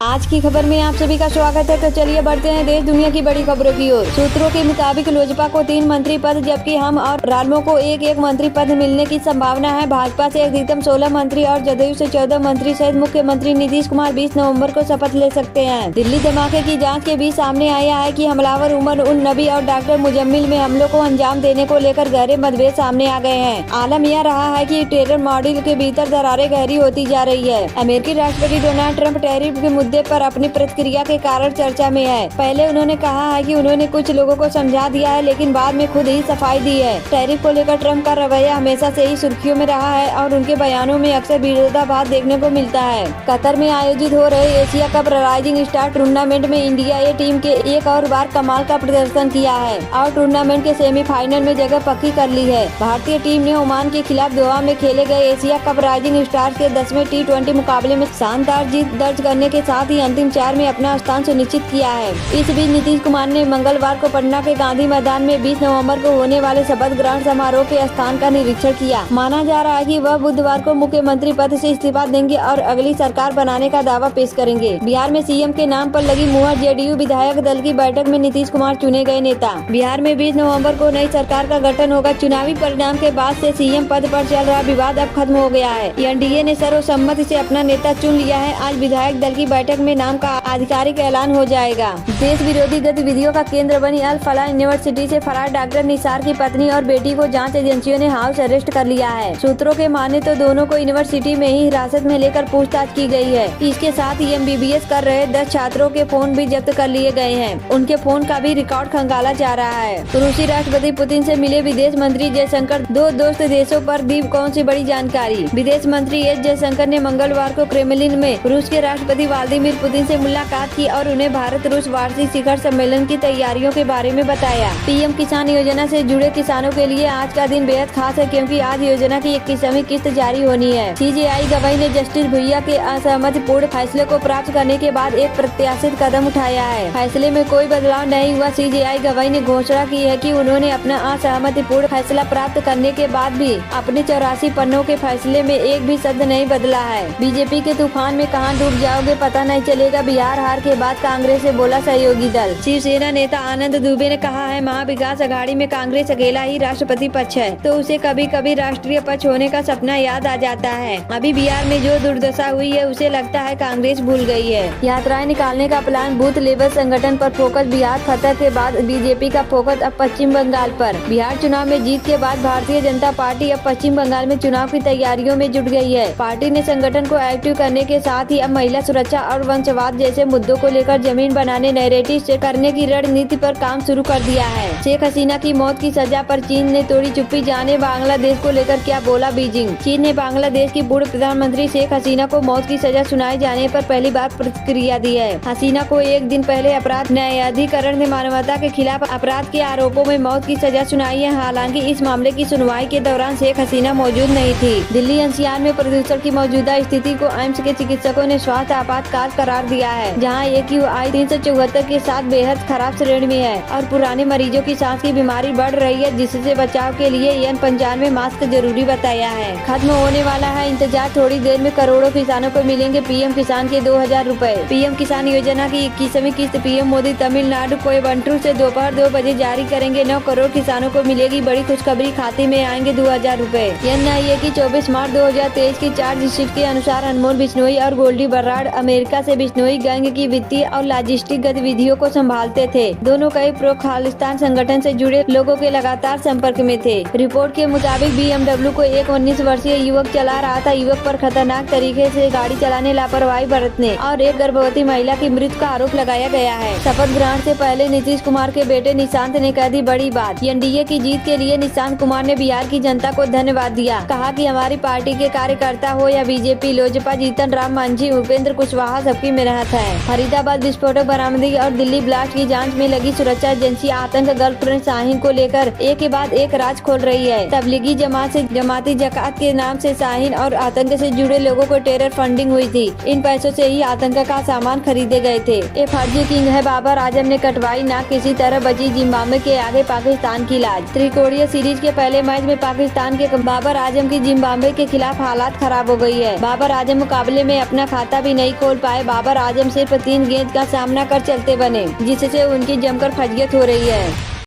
आज की खबर में आप सभी का स्वागत है। तो चलिए बढ़ते हैं देश दुनिया की बड़ी खबरों की ओर। सूत्रों के मुताबिक लोजपा को 3 मंत्री पद जबकि हम और रालों को एक मंत्री पद मिलने की संभावना है। भाजपा से अधिकतम 16 मंत्री और जदयू से 14 मंत्री सहित मुख्यमंत्री नीतीश कुमार 20 नवंबर को शपथ ले सकते हैं। दिल्ली धमाके की जांच के बीच सामने आया है कि हमलावर उमर उन नबी और डॉक्टर मुजम्मिल में हमलों को अंजाम देने को लेकर गहरे मतभेद सामने आ गए हैं। आलम यह रहा है कि टेरर मॉडल के भीतर दरारें गहरी होती जा रही है। अमेरिकी राष्ट्रपति डोनाल्ड ट्रंप टैरिफ के मुद्दे पर अपनी प्रतिक्रिया के कारण चर्चा में है। पहले उन्होंने कहा है कि उन्होंने कुछ लोगों को समझा दिया है, लेकिन बाद में खुद ही सफाई दी है। टैरिफ को लेकर ट्रंप का रवैया हमेशा से ही सुर्खियों में रहा है और उनके बयानों में अक्सर विरोधाभास देखने को मिलता है। कतर में आयोजित हो रहे Asia cup rising star tournament में इंडिया ए टीम के एक और बार कमाल का प्रदर्शन किया है और टूर्नामेंट के सेमीफाइनल में जगह पक्की कर ली है। भारतीय टीम ने ओमान के खिलाफ दोहा में खेले गए एशिया कप राइजिंग स्टार्स के 10वें T20 मुकाबले में शानदार जीत दर्ज करने के साथ ही अंतिम 4 में अपना स्थान सुनिश्चित किया है। इस बीच नीतीश कुमार ने मंगलवार को पटना के गांधी मैदान में 20 नवंबर को होने वाले शपथ ग्रहण समारोह के स्थान का निरीक्षण किया। माना जा रहा है कि वह बुधवार को मुख्यमंत्री पद से इस्तीफा देंगे और अगली सरकार बनाने का दावा पेश करेंगे। बिहार में सीएम के नाम पर लगी मुहर जेडीयू विधायक दल की बैठक में नीतीश कुमार चुने गए नेता। बिहार में 20 नवम्बर को नई सरकार का गठन होगा। चुनावी परिणाम के बाद से सीएम पद पर चल रहा विवाद अब खत्म हो गया है। एनडीए ने सर्वसम्मति से अपना नेता चुन लिया है। आज विधायक दल की बैठक में नाम का आधिकारिक ऐलान हो जाएगा। देश विरोधी गतिविधियों का केंद्र बनी अल फलाह यूनिवर्सिटी से फरार डॉक्टर निसार की पत्नी और बेटी को जांच एजेंसियों ने हाउस अरेस्ट कर लिया है। सूत्रों के माने तो दोनों को यूनिवर्सिटी में ही हिरासत में लेकर पूछताछ की गई है। इसके साथ ही एमबीबीएस कर रहे 10 छात्रों के फोन भी जब्त कर लिए गए हैं। उनके फोन का भी रिकॉर्ड खंगाला जा रहा है। रूसी राष्ट्रपति पुतिन से मिले विदेश मंत्री जयशंकर। दो दोस्त देशों पर दी कौन सी बड़ी जानकारी। विदेश मंत्री एस जयशंकर ने मंगलवार को क्रेमलिन में रूस के राष्ट्रपति व्लादिमीर पुतिन से मुलाकात की और उन्हें भारत रूस वार्षिक शिखर सम्मेलन की तैयारियों के बारे में बताया। पीएम किसान योजना से जुड़े किसानों के लिए आज का दिन बेहद खास है, क्योंकि आज योजना की 21वीं किस्त जारी होनी है। सीजेआई गवाही ने जस्टिस भुइया के असहमतिपूर्ण फैसले को प्राप्त करने के बाद एक प्रत्याशित कदम उठाया है। फैसले में कोई बदलाव नहीं हुआ। सीजेआई गवाही ने घोषणा की है कि उन्होंने अपना असहमतिपूर्ण फैसला प्राप्त करने के बाद भी अपने 84 पन्नों के फैसले में एक भी शब्द नहीं बदला है। बीजेपी के तूफान में कहां डूब जाओगे पता नहीं चलेगा। बिहार हार के बाद कांग्रेस से बोला सहयोगी दल। शिवसेना नेता आनंद दुबे ने कहा है महाविकास अघाड़ी में कांग्रेस अकेला ही राष्ट्रपति पक्ष है, तो उसे कभी कभी राष्ट्रीय पक्ष होने का सपना याद आ जाता है। अभी बिहार में जो दुर्दशा हुई है उसे लगता है कांग्रेस भूल गई है। यात्राएं निकालने का प्लान बूथ लेवल संगठन पर फोकस। बिहार फतह के बाद बीजेपी का फोकस अब पश्चिम बंगाल पर। बिहार चुनाव में जीत के बाद भारतीय जनता पार्टी अब पश्चिम बंगाल में चुनाव की तैयारियों में जुट गई है। पार्टी ने संगठन को एक्टिव करने के साथ ही अब महिला सुरक्षा और वंशवाद जैसे मुद्दों को लेकर जमीन बनाने नैरेटिव से करने की रणनीति पर काम शुरू कर दिया है। शेख हसीना की मौत की सजा पर चीन ने तोड़ी चुप्पी। जाने बांग्लादेश को लेकर क्या बोला बीजिंग। चीन ने बांग्लादेश की पूर्व प्रधानमंत्री शेख हसीना को मौत की सजा सुनाए जाने पर पहली बार प्रतिक्रिया दी है। हसीना को एक दिन पहले अपराध न्यायाधिकरण ने मानवता के खिलाफ अपराध के आरोपों में मौत की सजा सुनाई है। हालांकि इस मामले की सुनवाई के दौरान शेख हसीना मौजूद नहीं थी। दिल्ली एनसीआर में प्रदूषण की मौजूदा स्थिति को एम्स के चिकित्सकों ने स्वास्थ्य आपातकाल करार दिया है, जहाँ AQI 374 के साथ बेहद खराब श्रेणी में है और पुराने मरीजों की सांस की बीमारी बढ़ रही है, जिससे बचाव के लिए N95 मास्क जरूरी बताया है। खत्म होने वाला है इंतजार। थोड़ी देर में करोड़ों किसानों को मिलेंगे पीएम किसान के 2000 रूपए। पीएम किसान योजना की 21वीं किस्त पीएम मोदी तमिलनाडु कोयम्बटूर से दोपहर 2 बजे जारी करेंगे। 9 करोड़ किसानों को मिलेगी बड़ी खुशखबरी। खाते में आएंगे 2000 रूपए। NIA की 24 मार्च 2023 की चार्जशीट के अनुसार अनमोल बिश्नोई और गोल्डी बर्राड अमेरिका से बिश्नोई गैंग की वित्तीय और लॉजिस्टिक गतिविधियों को संभालते थे। दोनों कई प्रो खालिस्तान संगठन से जुड़े लोगों के लगातार संपर्क में थे। रिपोर्ट के मुताबिक BMW को एक 19 वर्षीय युवक चला रहा था। युवक पर खतरनाक तरीके से गाड़ी चलाने, लापरवाही बरतने और एक गर्भवती महिला की मृत्यु का आरोप लगाया गया है। शपथ ग्रहण से पहले नीतीश कुमार के बेटे निशांत ने कह दी बड़ी बात। एनडीए की जीत के लिए निशांत कुमार ने बिहार की जनता को धन्यवाद दिया। कहा कि हमारी पार्टी के कार्यकर्ता हो या बीजेपी, लोजपा, जीतन राम मांझी, उपेंद्र कुशवाहा, सबकी मेहनत है। फरीदाबाद विस्फोटक बरामदगी और दिल्ली ब्लास्ट की जांच में लगी सुरक्षा एजेंसी आतंक गर्लफ्रेंड शाहीन को लेकर एक के बाद एक राज खोल रही है। तबलीगी जमात से जमाती जकात के नाम से शाहीन और आतंक से जुड़े लोगों को टेरर फंडिंग हुई थी। इन पैसों से ही आतंक का सामान खरीदे गए थे। ये फर्जी किंग है। बाबर आजम ने कटवाई ना किसी तरह बची जिम्बाब्वे के आगे पाकिस्तान की लाज। त्रिकोणीय सीरीज के पहले मैच में पाकिस्तान के बाबर आजम की जिम्बाब्वे के खिलाफ हालात खराब हो गई है। बाबर आजम मुकाबले में अपना खाता भी नहीं खोल पाए बाबर आजम सिर्फ 3 गेंद का सामना कर चलते बने, जिससे उनकी जमकर खजियत हो रही है।